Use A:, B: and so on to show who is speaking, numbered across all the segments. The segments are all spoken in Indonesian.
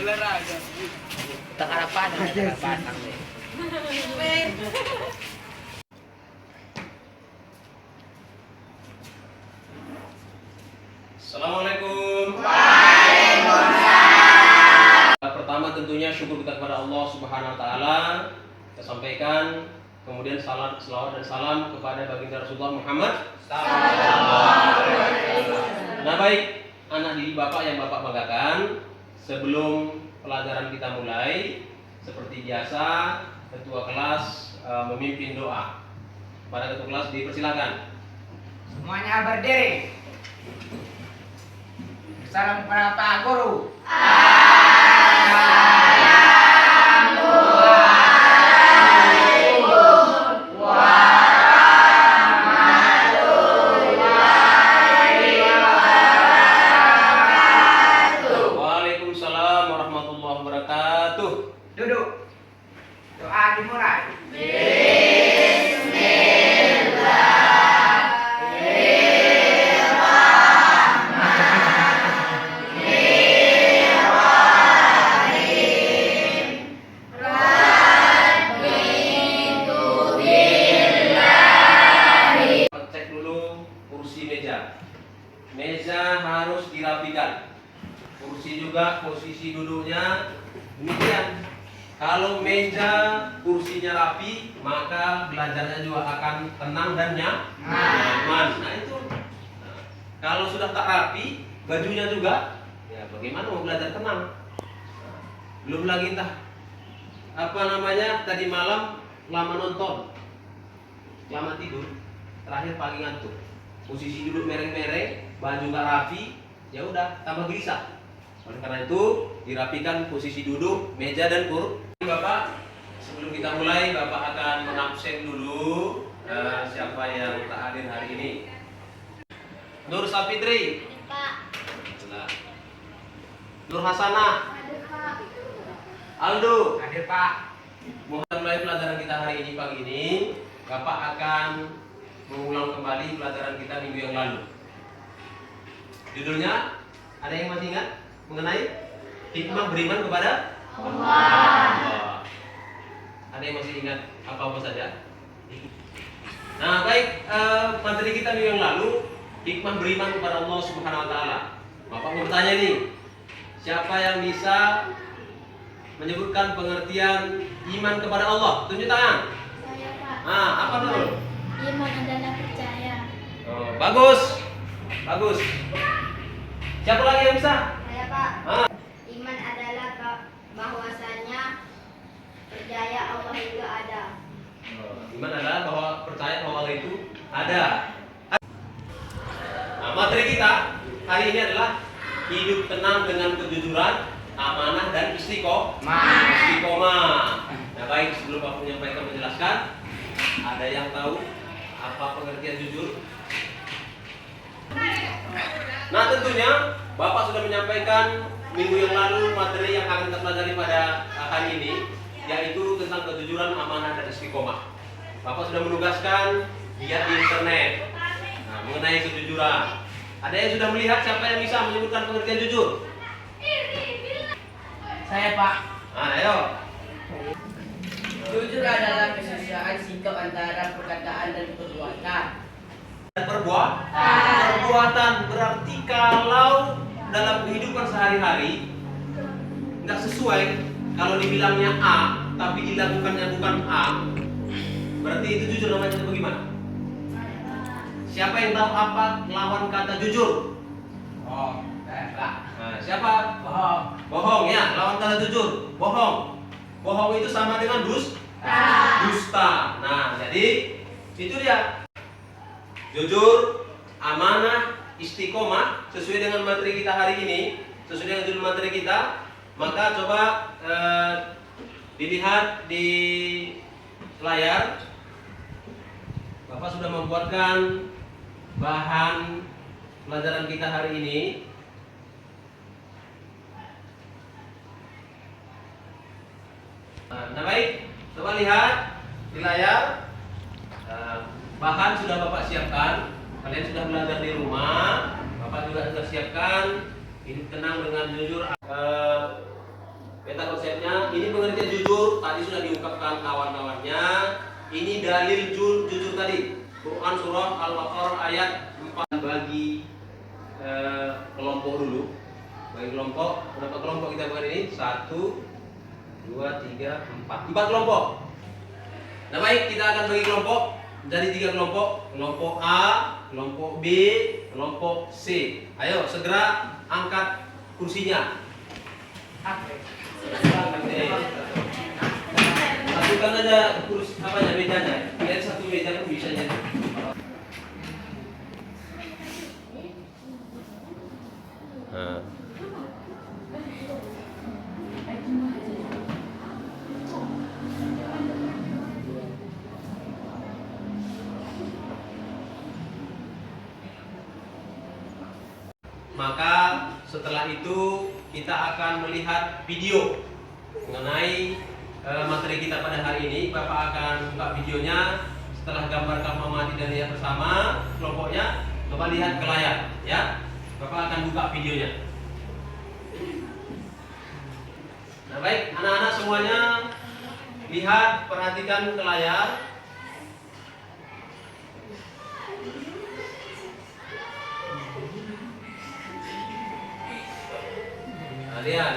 A: Takarapan, takarapan nih.
B: Assalamualaikum. Pertama tentunya syukur kita kepada Allah Subhanahu wa taala. Kita sampaikan, kemudian selawat dan salam kepada baginda Rasulullah Muhammad sallallahu alaihi wasallam. Nah, baik anak didik Bapak yang Bapak banggakan, sebelum pelajaran kita mulai, seperti biasa ketua kelas memimpin doa. Pada ketua kelas dipersilakan.
A: Semuanya berdiri. Salam kepada Pak Guru.
B: Waalaikumsalam warahmatullahi wabarakatuh.
A: Duduk. Doa dimulai.
B: Cek dulu kursi meja. Meja harus dirapikan. Kursi juga posisi duduknya demikian. Kalau meja kursinya rapi, maka belajarnya juga akan tenang dan nyaman. Nah itu. Nah, kalau sudah tak rapi, bajunya juga, ya bagaimana mau belajar tenang? Nah, belum lagi entah apa namanya tadi malam lama nonton, lama tidur, terakhir pagi ngantuk. Posisi duduk mereng-mereng, baju nggak rapi, ya udah tambah gelisah. Oleh karena itu dirapikan posisi duduk, meja dan kursi. Bapak, sebelum kita mulai, Bapak akan mengabsen dulu siapa yang tak hadir hari ini. Nur Sapitri,
C: Pak.
B: Nur Hasanah,
C: Ada Pak.
B: Aldo.
A: Hadir Pak.
B: Mohon mulai pelajaran kita hari ini pagi ini, Bapak akan mengulang kembali pelajaran kita minggu yang lalu. Judulnya, ada yang masih ingat mengenai hikmah beriman kepada Allah. Ada yang masih ingat apa saja? Nah, baik, materi kita minggu yang lalu, hikmah beriman kepada Allah Subhanahu wa taala. Bapak mau bertanya nih, siapa yang bisa menyebutkan pengertian iman kepada Allah? Tunjuk tangan.
C: Saya Pak.
B: Nah, apa dulu?
C: Iman adalah percaya.
B: Oh, bagus. Bagus. Siapa lagi yang bisa?
C: Saya Pak.
B: Ah.
C: Iman adalah bahwasanya percaya Allah itu ada.
B: Iman adalah bahwa percaya bahwa Allah itu ada. Nah, materi kita hari ini adalah hidup tenang dengan kejujuran, amanah dan istiqomah. Nah, baik, sebelum Bapak menyampaikan menjelaskan, ada yang tahu apa pengertian jujur? Nah, tentunya Bapak sudah menyampaikan minggu yang lalu materi yang akan kita pelajari pada hari ini, yaitu tentang kejujuran, amanah dan istiqomah. Bapak sudah menugaskan via internet mengenai kejujuran. Ada yang sudah melihat siapa yang bisa menyebutkan pengertian jujur?
A: Saya Pak.
B: Nah, ayo.
A: Jujur adalah kesesuaian sikap antara perkataan dan perbuatan.
B: Perbuatan berarti kalau dalam kehidupan sehari-hari nggak sesuai, kalau dibilangnya A tapi dilakukannya bukan A, berarti itu jujur namanya itu bagaimana? Siapa yang tahu apa lawan kata jujur?
A: Oh, saya Pak.
B: Nah, siapa?
A: Bohong.
B: Bohong ya, lawan kata jujur. Bohong. Bohong itu sama dengan dusta. Nah, jadi itu dia. Jujur, amanah, istiqomah sesuai dengan materi kita hari ini, sesuai dengan judul materi kita. Maka coba dilihat di layar. Bapak sudah membuatkan bahan pelajaran kita hari ini. Nah, baik, coba lihat di layar. Bahan sudah Bapak siapkan. Kalian sudah belajar di rumah. Bapak juga sudah siapkan hidup tenang dengan jujur. ini pengertian jujur tadi sudah diungkapkan kawan-kawannya. Ini dalil jujur tadi. Quran surah Al-Baqarah ayat 4. Bagi kelompok dulu. Bagi kelompok, berapa kelompok kita buat ini? 1, 2, 3, 4. 4 kelompok. Nah baik, kita akan bagi kelompok dari 3 kelompok. Kelompok A, kelompok B, kelompok C. Ayo segera angkat kursinya. Masukkan aja kursi mejanya. Lihat satu meja pun bisa jadi. Maka setelah itu kita akan melihat video mengenai materi kita pada hari ini. Bapak akan buka videonya setelah gambarkan Muhammad dan Ria bersama kelompoknya. Coba lihat ke layar, ya. Bapak akan buka videonya. Nah baik, anak-anak semuanya lihat, perhatikan ke layar. Nah, lihat.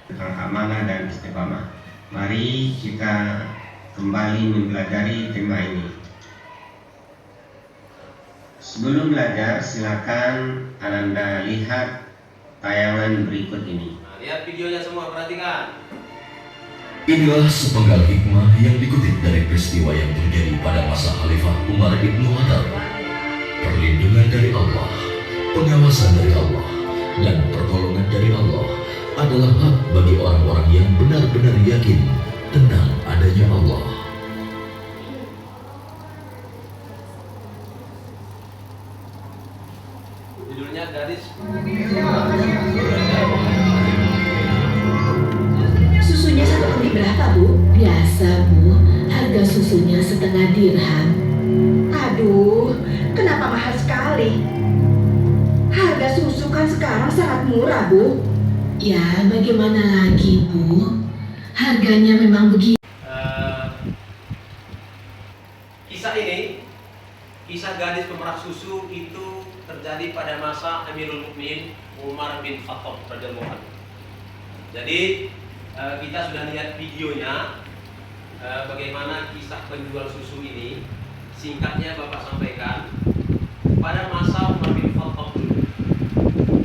D: Tentang amanah dan istiqamah. Mari kita kembali mempelajari tema ini. Sebelum belajar, silakan Ananda lihat tayangan berikut ini.
B: Nah, lihat videonya semua, perhatikan.
E: Inilah sepenggal hikmah yang dikutip dari peristiwa yang terjadi pada masa Khalifah Umar bin Khattab. Perlindungan dari Allah, pengawasan dari Allah, dan pertolongan dari Allah adalah hak bagi orang-orang yang benar-benar yakin tentang adanya Allah.
B: Judulnya gadis.
F: Susunya satu kali berapa, Bu? Biasa, Bu. Harga susunya setengah dirham.
G: Aduh, kenapa mahal sekali? Harga susu kan sekarang sangat murah, Bu.
F: Ya, bagaimana lagi, Bu? Harganya memang begitu.
B: Kisah ini, kisah gadis pemerah susu itu terjadi pada masa Amirul Mukminin Umar bin Khattab radhiyallahu anhu. Jadi kita sudah lihat videonya bagaimana kisah penjual susu ini. Singkatnya Bapak sampaikan, pada masa Umar bin Khattab dulu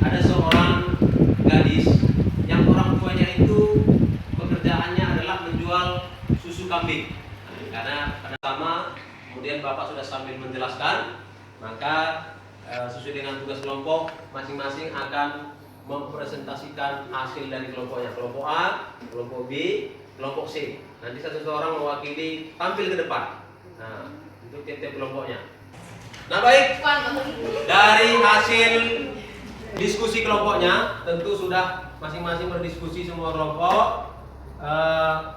B: ada seorang gadis yang orang tuanya itu pekerjaannya adalah menjual susu kambing. Karena pada sama, kemudian Bapak sudah sambil menjelaskan, maka sesuai dengan tugas kelompok masing-masing akan mempresentasikan hasil dari kelompoknya. Kelompok A, kelompok B, kelompok C. Nanti satu orang mewakili tampil ke depan. Nah, itu tiap-tiap kelompoknya. Nah baik, dari hasil diskusi kelompoknya tentu sudah masing-masing berdiskusi semua kelompok.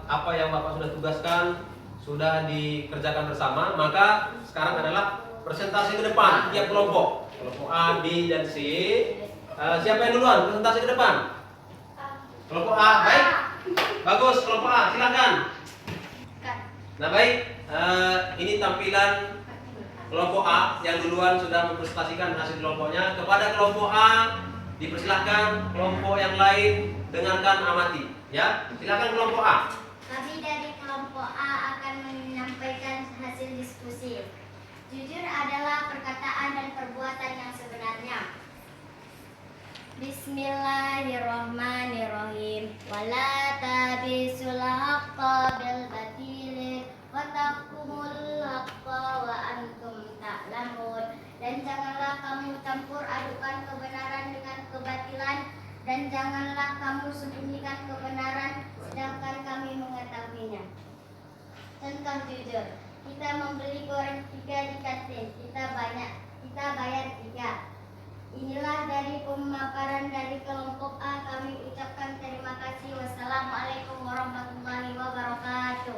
B: Apa yang Bapak sudah tugaskan sudah dikerjakan bersama. Maka sekarang adalah presentasi ke depan tiap kelompok. Kelompok A, B, dan C. Siapa yang duluan presentasi ke depan? Kelompok A, baik. Bagus, kelompok A, silakan. Nah baik, ini tampilan kelompok A yang duluan sudah mempresentasikan hasil kelompoknya. Kepada kelompok A dipersilahkan, kelompok yang lain dengarkan, amati. Ya, silakan kelompok A.
C: Kami dari kelompok A akan menyampaikan hasil diskusi. Jujur adalah perkataan dan perbuatan yang sebenarnya. Bismillahirrahmanirrahim. Wala tabisul haqqa bil batil wa taqumul haqqa wa antum ta'lamun. Dan janganlah kamu campur adukan kebenaran dengan kebatilan, dan janganlah kamu sembunyikan kebenaran sedangkan kami mengetahuinya. Contoh jujur, kita membeli goreng 3 di kantin, kita bayar 3. Inilah dari pemaparan dari kelompok A. Kami ucapkan terima kasih. Wassalamualaikum warahmatullahi wabarakatuh.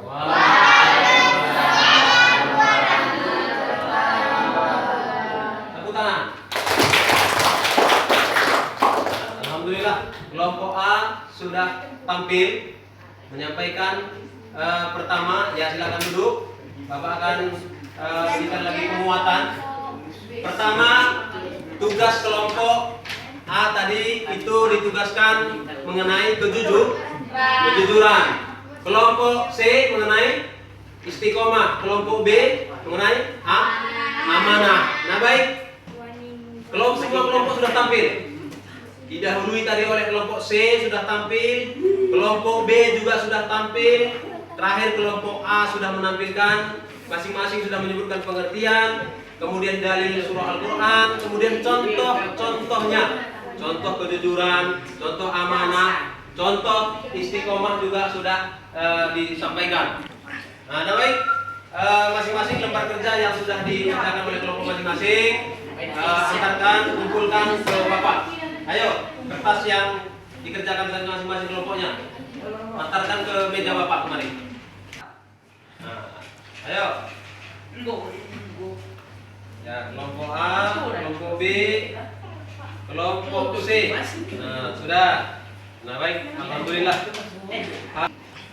B: Tepuk kelompok A sudah tampil menyampaikan pertama, ya silakan duduk. Bapak akan berikan lagi penguatan. Pertama, tugas kelompok A tadi itu ditugaskan mengenai kejujuran. Kelompok C mengenai istiqomah, kelompok B mengenai amanah. Nah baik, semua kelompok sudah tampil. Didahului tadi oleh kelompok C sudah tampil, kelompok B juga sudah tampil, terakhir kelompok A sudah menampilkan, masing-masing sudah menyebutkan pengertian, kemudian dalil surah Al-Quran, kemudian contoh-contohnya, contoh kejujuran, contoh amanah, contoh istiqomah juga sudah disampaikan. Nah baik, masing-masing lembar kerja yang sudah dikerjakan oleh kelompok masing-masing antarkan, kumpulkan ke Bapak. Ayo, kertas yang dikerjakan dengan masing-masing kelompoknya antarkan ke meja Bapak kemari. Nah, ayo. Ya, kelompok A, kelompok B, kelompok C. Nah, sudah. Nah, baik, alhamdulillah.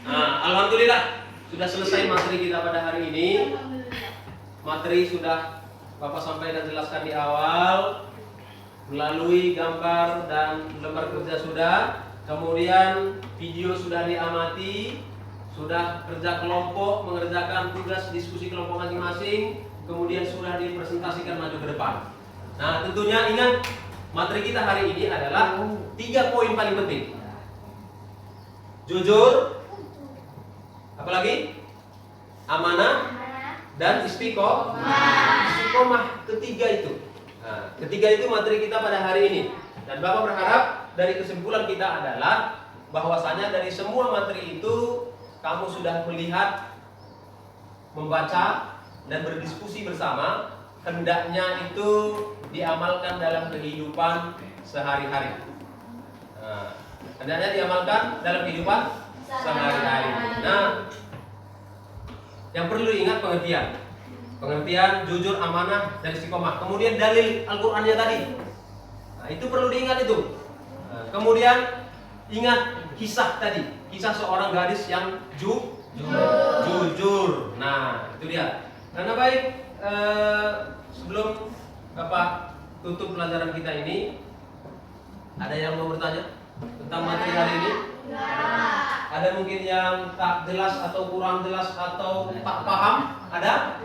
B: Nah, alhamdulillah sudah selesai materi kita pada hari ini. Materi sudah Bapak sampaikan jelaskan di awal melalui gambar dan lembar kerja sudah, kemudian video sudah diamati, sudah kerja kelompok, mengerjakan tugas diskusi kelompok masing-masing, kemudian sudah dipresentasikan maju ke depan. Nah, tentunya ingat materi kita hari ini adalah 3 poin paling penting. Jujur, apalagi? Amanah dan istiqomah, ketiga itu. Nah, ketiga itu materi kita pada hari ini. Dan Bapak berharap dari kesimpulan kita adalah bahwasanya dari semua materi itu kamu sudah melihat, membaca dan berdiskusi bersama, hendaknya itu diamalkan dalam kehidupan sehari-hari. Nah, hendaknya diamalkan dalam kehidupan sehari-hari. Nah, yang perlu diingat pengertian jujur, amanah, dan istiqomah. Kemudian dalil Al-Qur'annya tadi. Nah, itu perlu diingat itu. Nah, kemudian ingat kisah tadi, kisah seorang gadis yang jujur. Nah, itu dia. Karena baik, sebelum Bapak tutup pelajaran kita ini, ada yang mau bertanya tentang materi hari ini? Ada mungkin yang tak jelas atau kurang jelas atau tak paham? Ada?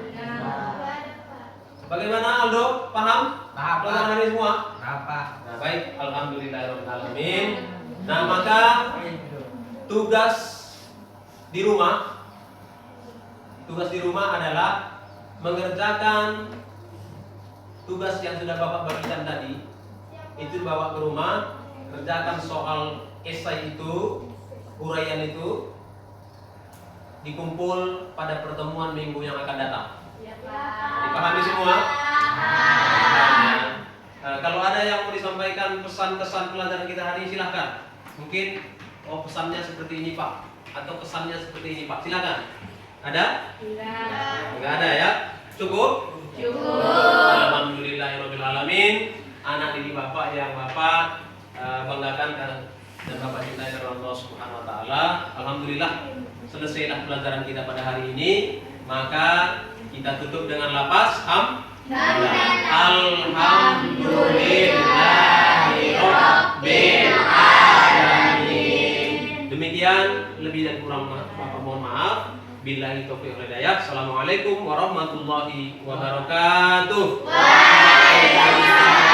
B: Bagaimana Aldo? Paham? Pelajaran hari ini semua? Nah baik, alhamdulillahirrahmanirrahim. Nah maka tugas di rumah adalah mengerjakan tugas yang sudah Bapak bagikan tadi. Itu bawa ke rumah, kerjakan soal esai itu, uraian itu, dikumpul pada pertemuan minggu yang akan datang. Dipahami semua? Kalau ada yang mau disampaikan pesan-kesan pelajaran kita hari ini, silahkan. Mungkin pesannya seperti ini Pak, atau pesannya seperti ini Pak, silahkan. Ada? Enggak ada ya? Cukup? Alhamdulillahirrahmanirrahim. Anak didik Bapak yang Bapak banggakan dan Bapak cintai karena Allah Subhanahu wa taala. Alhamdulillah selesailah pelajaran kita pada hari ini. Maka kita tutup dengan lafaz Alhamdulillahirabbil alamin. Demikian, lebih dan kurang Bapak mohon maaf. Billahi taufiq wal hidayah. Assalamualaikum warahmatullahi wabarakatuh. Waalaikumsalam.